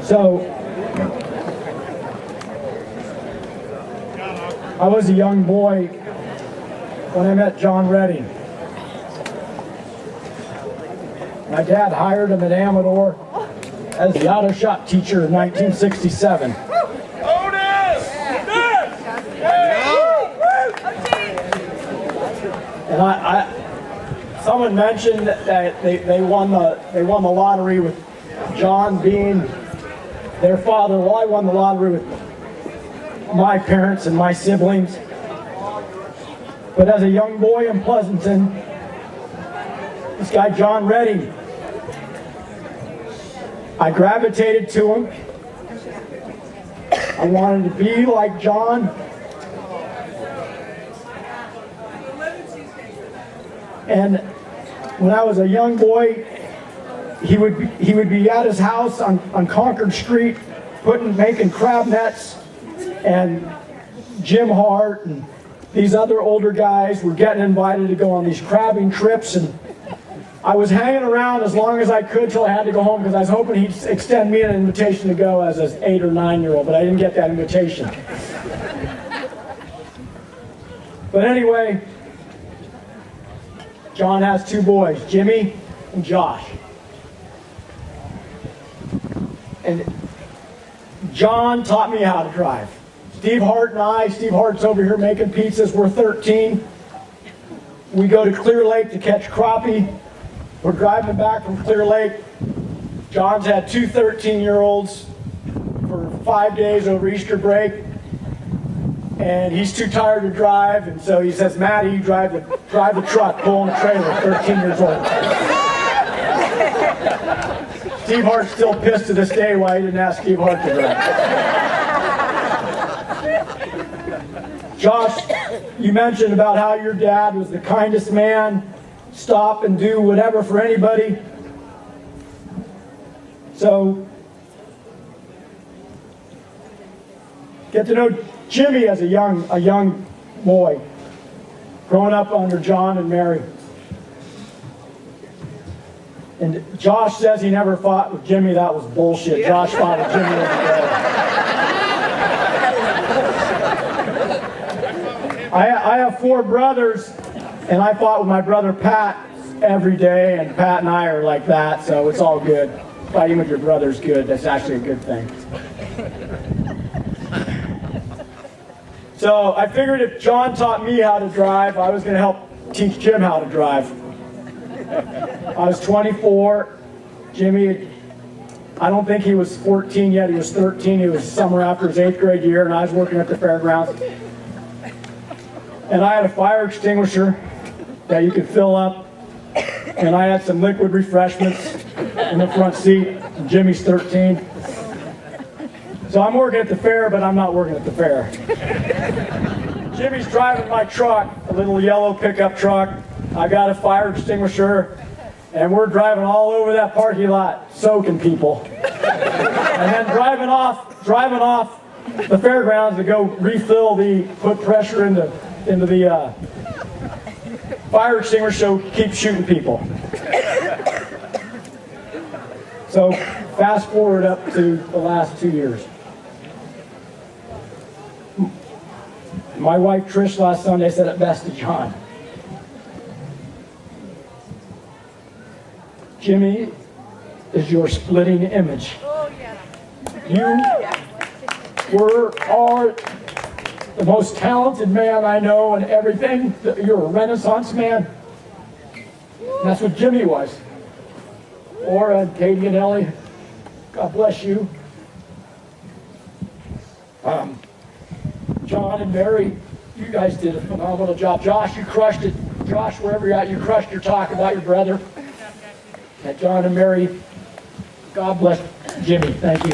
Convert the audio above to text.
So, I was a young boy when I met John Redding. My dad hired him at Amador as the auto shop teacher in 1967. And someone mentioned that they won the lottery with John being their father. Well, I won the lottery with my parents and my siblings. But as a young boy in Pleasanton, this guy John Redding, I gravitated to him. I wanted to be like John. And when I was a young boy, he would be at his house on Concord Street, making crab nets, and Jim Hart and these other older guys were getting invited to go on these crabbing trips, and I was hanging around as long as I could till I had to go home because I was hoping he'd extend me an invitation to go as an 8 or 9-year-old, but I didn't get that invitation. But anyway, John has 2 boys, Jimmy and Josh. And John taught me how to drive. Steve Hart's over here making pizzas. We're 13. We go to Clear Lake to catch crappie. We're driving back from Clear Lake. John's had 2 13-year-olds for 5 days over Easter break. And he's too tired to drive, and so he says, Matty, you drive the truck, pulling the trailer, 13 years old. Steve Hart's still pissed to this day why he didn't ask Steve Hart to drive. Josh, you mentioned about how your dad was the kindest man, stop and do whatever for anybody. So, get to know Jimmy as a young boy, growing up under John and Mary. And Josh says he never fought with Jimmy. That was bullshit. Josh fought with Jimmy every day. I have 4 brothers, and I fought with my brother Pat every day, and Pat and I are like that, so it's all good. Fighting with your brother's good. That's actually a good thing. So I figured if John taught me how to drive, I was going to help teach Jim how to drive. I was 24. Jimmy, I don't think he was 14 yet. He was 13. He was somewhere after his 8th grade year, and I was working at the fairgrounds. And I had a fire extinguisher that you could fill up, and I had some liquid refreshments in the front seat. And Jimmy's 13. So I'm working at the fair, but I'm not working at the fair. Jimmy's driving my truck, a little yellow pickup truck. I got a fire extinguisher, and we're driving all over that parking lot, soaking people. And then driving off the fairgrounds to go put pressure into the fire extinguisher so keep shooting people. So fast forward up to the last 2 years. My wife Trish last Sunday said it best to John. Jimmy is your splitting image. You are the most talented man I know and everything. You're a Renaissance man. And that's what Jimmy was. Laura and Katie and Ellie, God bless you. John and Mary, you guys did a phenomenal job. Josh, you crushed it. Josh, wherever you're at, you crushed your talk about your brother. And John and Mary, God bless Jimmy. Thank you.